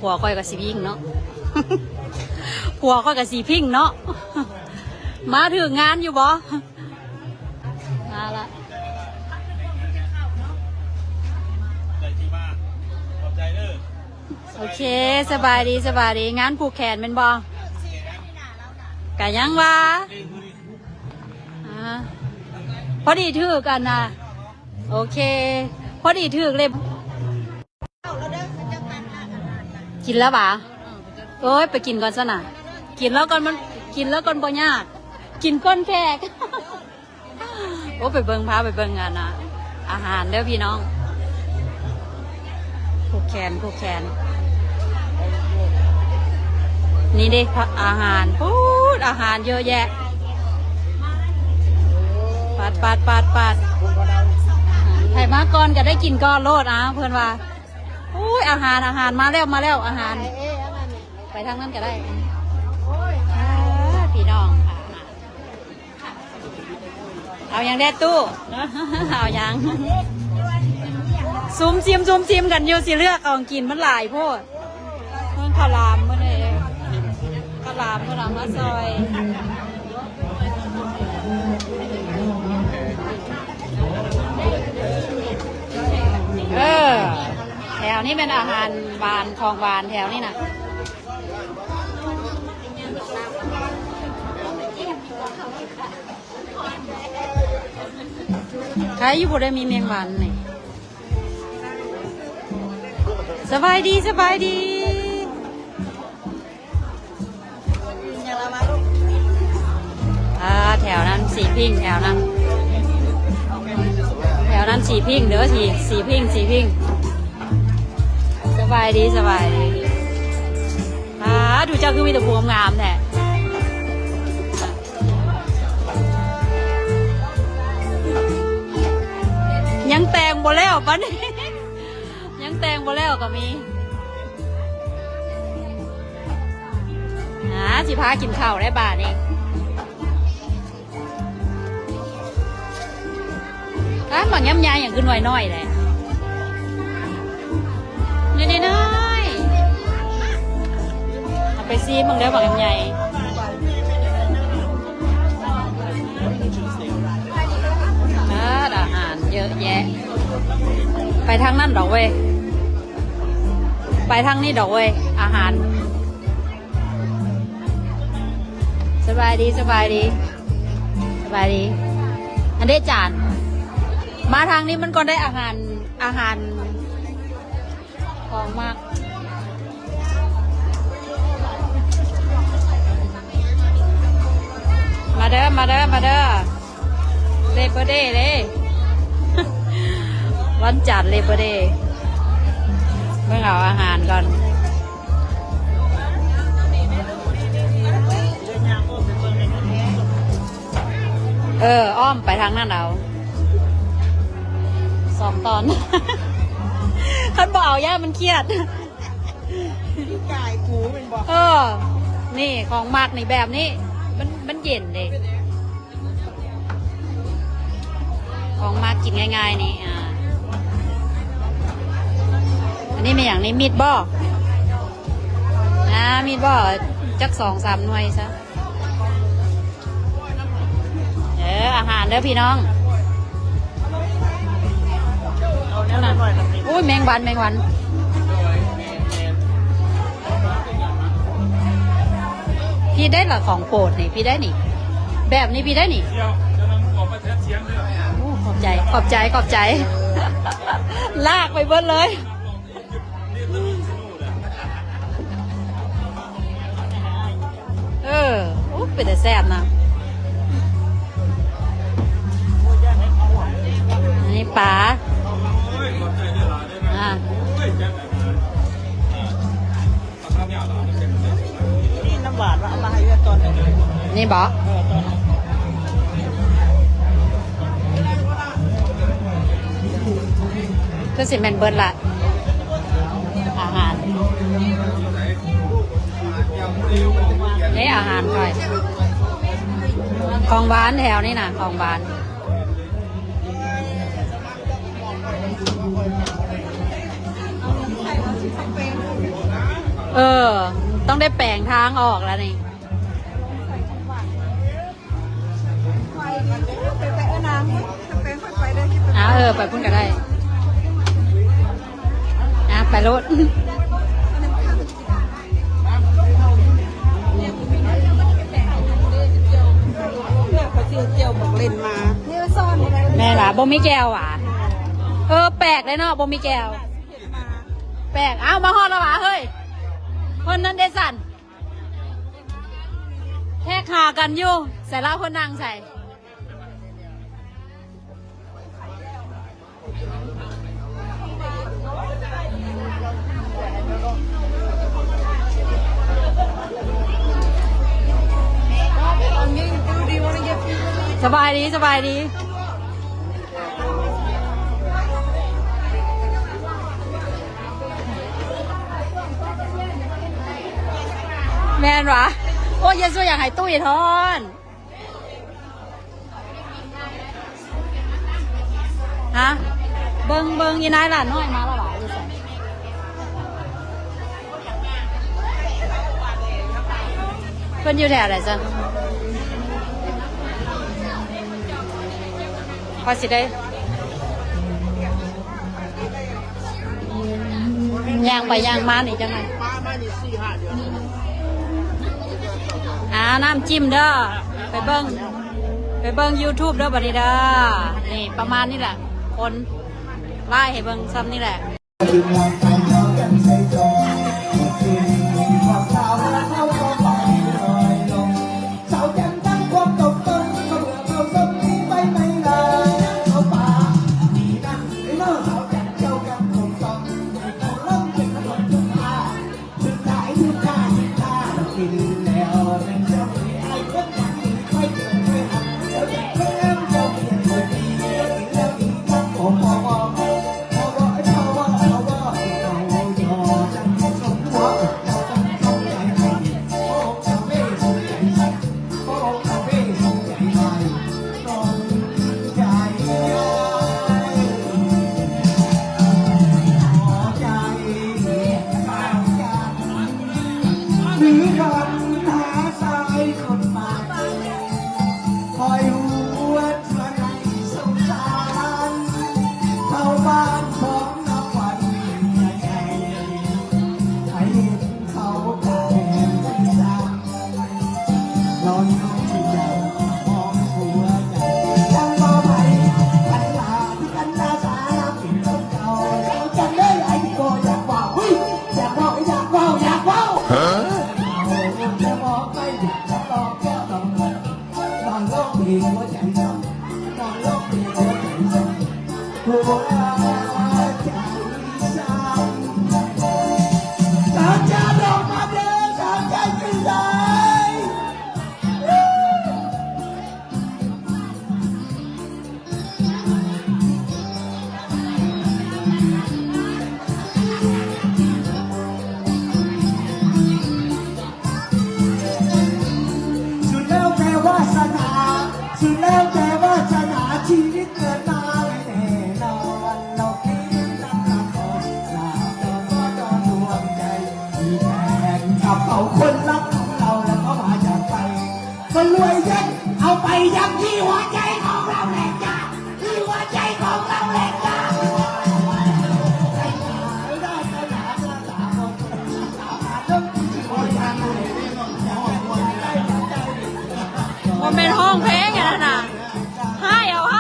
ผัวก้อยกับสีพิงเนาะ ผัวก้อยกับสีพิงเนาะ มาถึงงานอยู่บ่มาละโอเคสบายดีงานผูกแขนเป็นบ่กะยังวะพอดีถือกันนะโอเคพอดีถือเลยกินแล้วปะโอ้ยไปกินก่อนซะน่ะกินแล้วก่อนมันกินแล้วก่อนบ่ยากกินก้นแขก โอ้ไปเบิ่งพาไปเบิ่งงานนะอาหารเด้อพี่น้องผูกแขนนี่เด้อาหารพูดอาหารเยอะแยะปัดไผ่มาก่อนก็ได้กินก้อนโลดเพื่อนว่าอุ้ยอาหารมาแล้วอาหารไปทางนั้นก็ได้พี่น้องเอาอย่างแดดตู้เอาอย่างซุ่มซิมกันอยู่สิเลือกเอากินมันหลายโพดเมื่อข้าวรามเมื่อไหร่ข้าวรามมาซอยแถวนี้เป็นอาหารหวานของหวานแถวนี้นะใครอยู่บ่ได้มีเมียงหวานนี่สบายดีแถวนั้นสีพิงแถวนั้นสีพิงเด้อสีพิงสบายดีดูเจ้าคือมีแต่พวงงามแท้ยังแต่งบ่แล้วปะนี่ ยังแต่งบ่แล้วก็มีสิพากินข้าวได้บ่านี่บางย้ำยายอย่างขึ้นไว้น้อยเลยน้อยเอาไปซีมึงได้บางย้ำยายอาหารเยอะแยะไปทางนั่นดอกเว้ยไปทางนี้ดอกเว้ยอาหารสบายดีอันนี้จานมาทางนี้มันก็ได้อาหารของมากมาเด้อเลเบอร์เดย์เลย วันจัดเลเบอร์เดย์เมื่อเอาอาหารก่อนอ้อมไปทางนั้นเอา2 ตอน คันบอกเอาย่ามันเครียดกายกูเป็นบอกนี่ของมากในแบบนี้มันเย็นเลยของมากกินง่ายๆนี่อันนี้มีอย่างนี้มีดบ่มีดบ่จัก2-3 หน่วยซะอาหารเด้อพี่น้องอุ้ยแมงวันพี่ได้หรอของโปรดนี่พี่ได้นี่แบบนี้พี่ได้นี่ขอบใจ ลากไปเบิ้ลเลยเป็นแต่แซ่บนะอันนี้ปลานี่น้ำหวานว่าเอามาให้ตอนนี้บอกก็สิแมนเบิร์ดละอาหารนี่อาหารค่อยของหวานแถวนี่นะของหวาน เ เออ ต้องได้แปลงทางออกแล้วนี่ ไปเอาน้ำไปค่อยไปได้ที่ เออ ไปพุ่นก็ได้ไปรถ เขาเจียวบอกเล่นมานี่ว่าซ่อนอะไร แม่ล่ะบ่มีแก้วอ่ะเออแปลกเลยเนาะบ่มีแก้วแปลกเอามาฮอดแล้ววะเฮ้ยคนนั้นเดซันแค่ขากันอยู่ใส่เหล้าคนนางใส่สบายดีสบายดีแม่นวะโอ้ยสู้อยากให้ตุ้ยทอนฮะเบิงยีนายหลานน้อยมาแล้วหรอเพิ่นอยู่แถวไหนจ๊ะพอสิได้ย่างไปย่างมานี่จังไงน้ำจิ้มเด้อไปเบิ้ง YouTube เด้อบัดนี้เด้อนี่ประมาณนี้แหละคนไล่ให้เบิ้งซ้ำนี่แหละคนรักของเราแล้วก็มาจากไปคนรวยยันเอาไปยังที่หัวใจของเราแหลกจ้าที่หัวใจของเราแหลกจ้ามันเป็นห้องเพลงอย่างนั้นน่ะให้เอา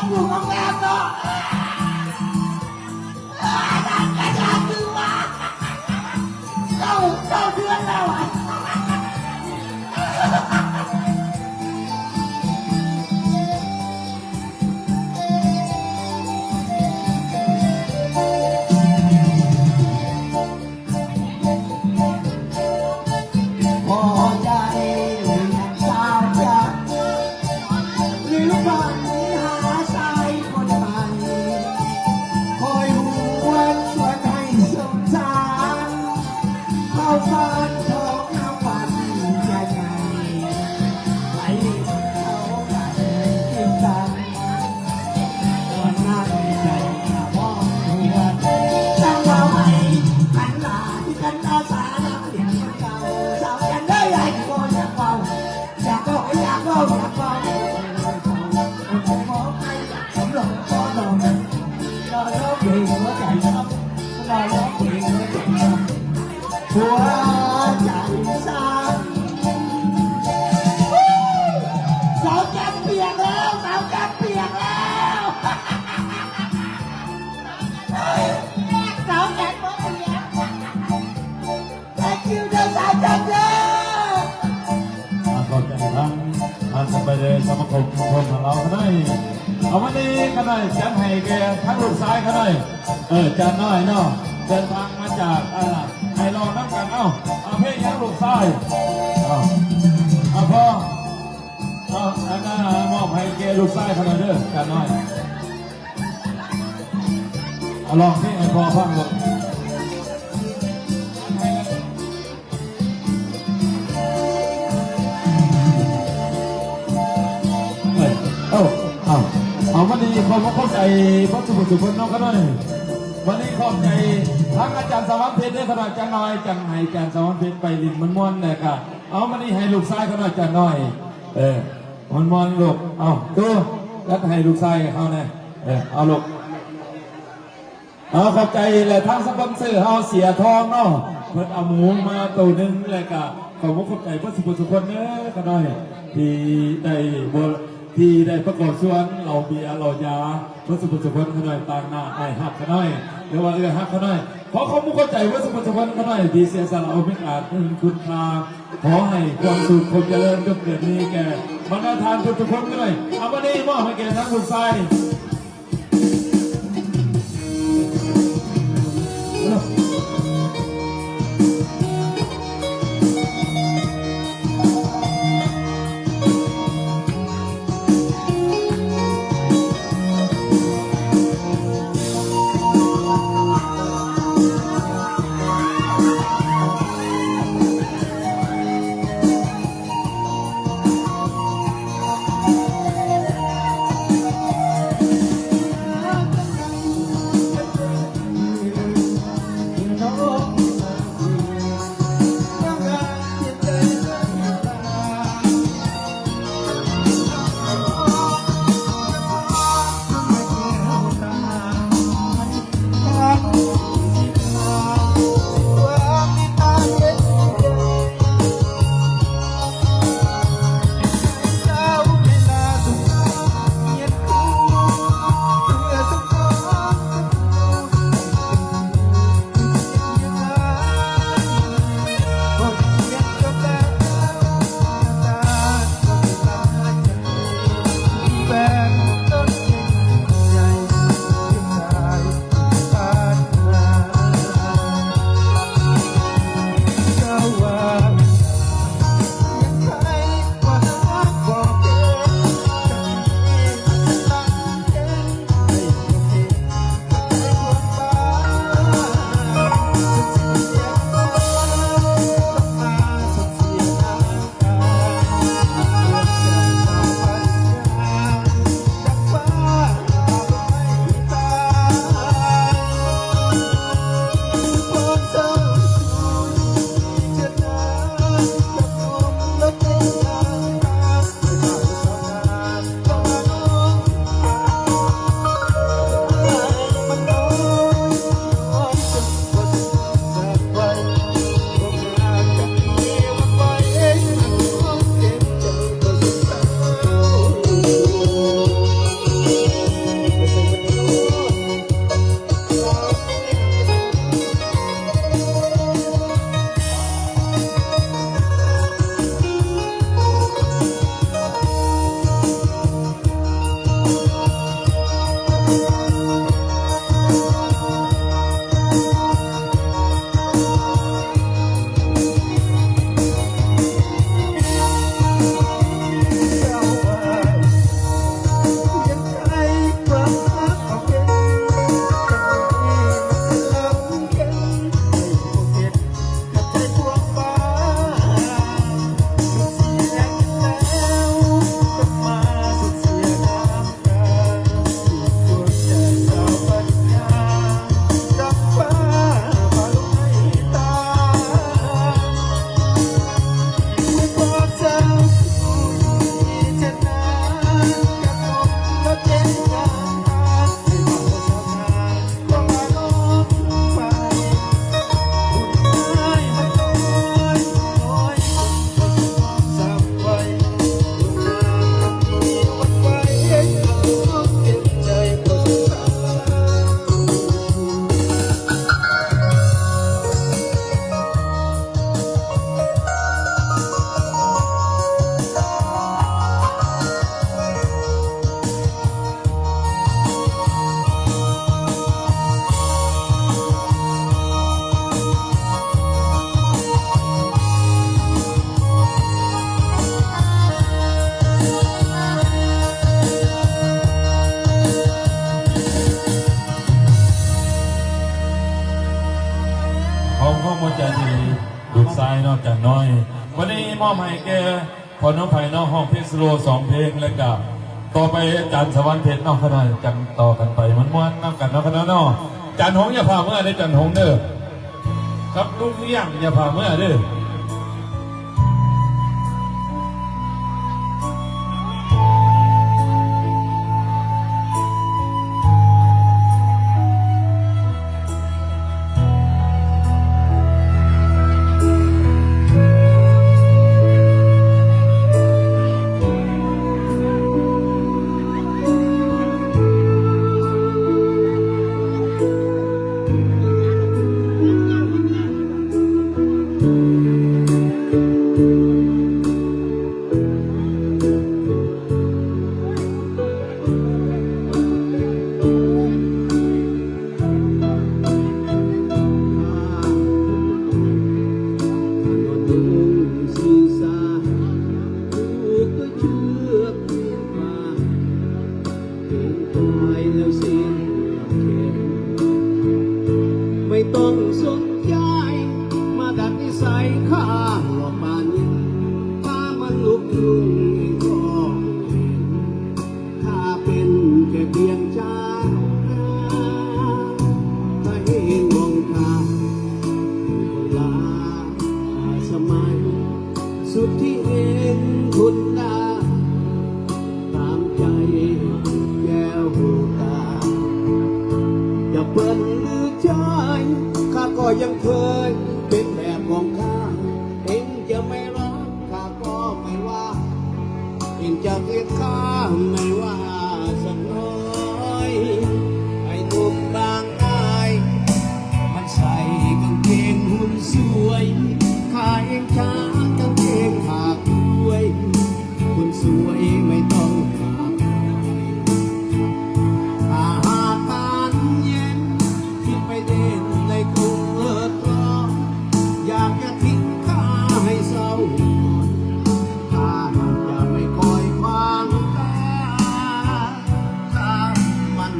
อยู่ของแม่เนาะ หัวใจช้ำเราร้องเพลงหัวใจช้ำหัวใจช้ำสาวแก้มเปียกแล้วสาวแก้มเปียกแล้วสาวแก้มเปียก Thank you เด้อสาวแก้มเด้อ ขอบใจทั้งสบายเลยสมาคมคนของเราก็ได้เอาวันนี้ก็ได้จัดให้แกทั้งลูกซ้ายก็ได้จัดน้อยเนาะเดินทางมาจากให้รอนั่งกันเอาเพลงยังลูกซ้ายเอาพ่ออันนั้นมอบให้แกลูกซ้ายเขาหน่อยเด้อจัดน้อยเอาลองเพลงให้พ่อฟังก่อนเอาวันนี้ขอบเข้าใจพระสุภสุพจน์น้องกันหน่อยวันนี้ขอบใจทั้งอาจารย์สวัสดิ์เพชรได้ขนาดจังหน่อยจังให้อาจารย์สวัสดิ์เพชรไปลินมันม้วนเลยค่ะเอาวันนี้ให้ลูกชายเขาหน่อยจังหน่อยมันม้วนลูกเอาตัวแล้วให้ลูกชายเขาเนี่ยเอาลูกเอาขอบใจเลยทั้งสปอนเซอร์เขาเสียทองเนาะเพิ่นเอาหมูมาตัวนึงเลยค่ะขอบใจพระสุภสุพจน์เนื้อกันหน่อยที่ได้ประกอบส่วนเราเบียร์เรายาเพื่อสุภาพสุพจน์ขน่อยต่างหน้าไอ้หักขน่อยหรือว่าหักขน่อยขอเขามุ่งเข้าใจว่าสุภาพสุพจน์ขน่อยดีเสียสละเอาไม่อาจคุณค่าขอให้ความสุขความเจริญจงเกิดนี้แก่บรรดาทานทุกคนกันเลยเอาวันนี้มอบให้แก่ทั้งลูกชาย ข้อมูลใจดีลูกชายนอกจากน้อยวันนี้มอบให้แกพอน้องไผ่น้องห้องเพชรสโล2 เพลงแล้วก็ต่อไปอาจารย์สวรรค์เพชรน้องขนาดจันต่อกันไปม้วนๆน้ำกันน้องขนาดน้องจันหงอย่าพาเมื่อได้จันหงเด้อครับลูกเลี้ยงอย่าพาเมื่อเด้อไม่ต้องสนใจมาดัดนิสัยข้าหลอกมานี้ถ้ามันลุกลุงก็เห็นถ้าเป็นแค่เพียงจ้าถ้าเห็นมองทางลาสมัยสุดที่เห็นคุณดาตามใจแก้วหูตาอย่าเปิ้นหรือใจข้าก็ยังเคยเป็นแบบของข้าเองจะไม่รักข้าก็ไม่ว่าเองจะเกลียดข้าไม่ว่าสักน้อยไอ้หนุ่มบางนายมันใส่กางเกงหุ่นสวยข้าเองช้ากางเกงขาดด้วยคนสวยไม่ต้องหาอาการเย็นคิดไปเด่นในกรุงเลิศร้อนอยากจะทิ้งข้าให้เศร้าข้าจะไม่คอยฟังข้ามัน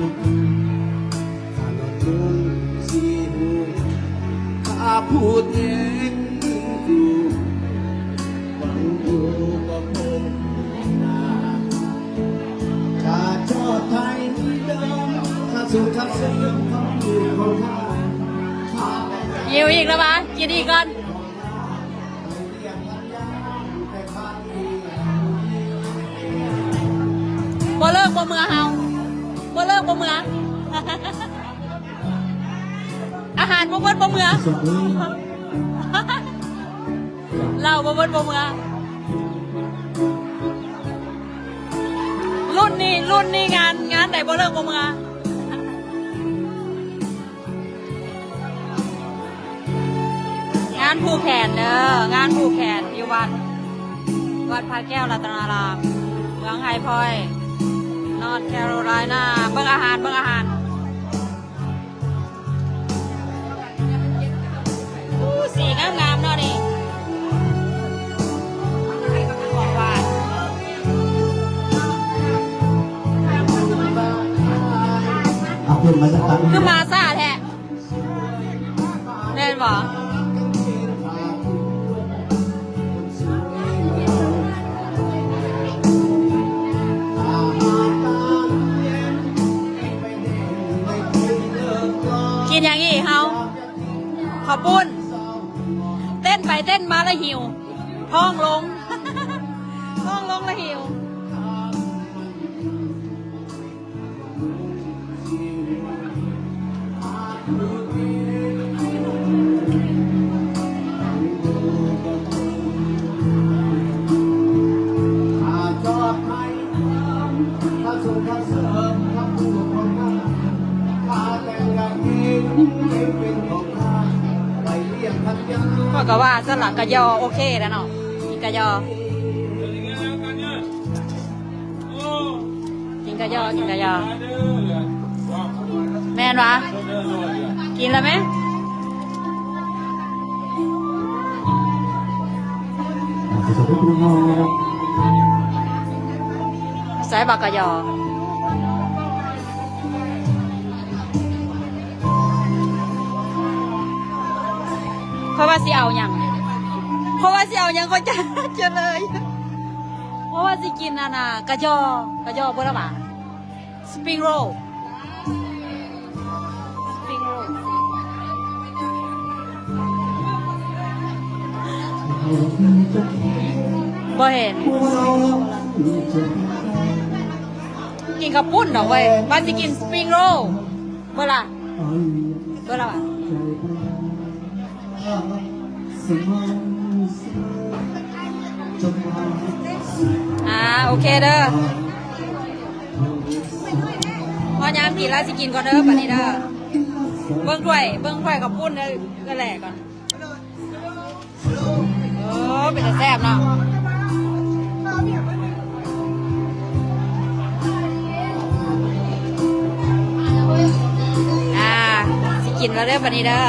ข้าโดนทุ่งสีหูข้าพูดเองดูหวังอยู่ก็คงนาข้าชอบไทยเดิมข้าสูงข้าเสื่อมเขาอยู่ของข้าข้า หิวอีกแล้วปะกินอีกก่อนบ่เลิกบ่เมื่อเฮาบ่เลิกบ่เมื่อ อาหารบ่เบิดบ่เมื่อ เหล้าบ่เบิดบ่เมื่อรุ่นนี้งานไหนบ่เลิกบ่เมื่องานผูกแขนเด้องานผูกแขนที่วัดพระแก้วรัตนารามเมืองไฮพอยนอร์ทแคโรไลนาเบิ่งอาหารสีงามๆเนาะนี่ของหวาน เอาเพื่อนมาสักครั้ง คือมาซ่าแท้เล่นบ่กินอย่างนี้เฮาขอปุ้นเต้นไปเต้นมาแล้วหิวท้องลง ท้องลงแล้วหิวก็ว่าสลักกะยอโอเคแล้วเนาะกินกะยอแม่นวะกินแล้วไหมใส่บักกะยอ ว่าสิเอาหยังเพราะว่าสิเอาหยังก็จะเจเลย เพราะว่าสิกินน่ะนะกระจอกเบอร์ละบาทสปริงโรลบ่เห็นกินกับปุ้นดอกเว้ยว่าสิกินสปริงโรลเบอร์ละบาทโอเคเด้อพอยามกินแล้วสิกินก่อนเด้อปันนี้เด้อเบิ้งถ้วยกับปุ้นเด้อก็แหลกก่อนเป็นแต่แซ่บเนาะสิกินแล้วเด้อปันนี้เด้อ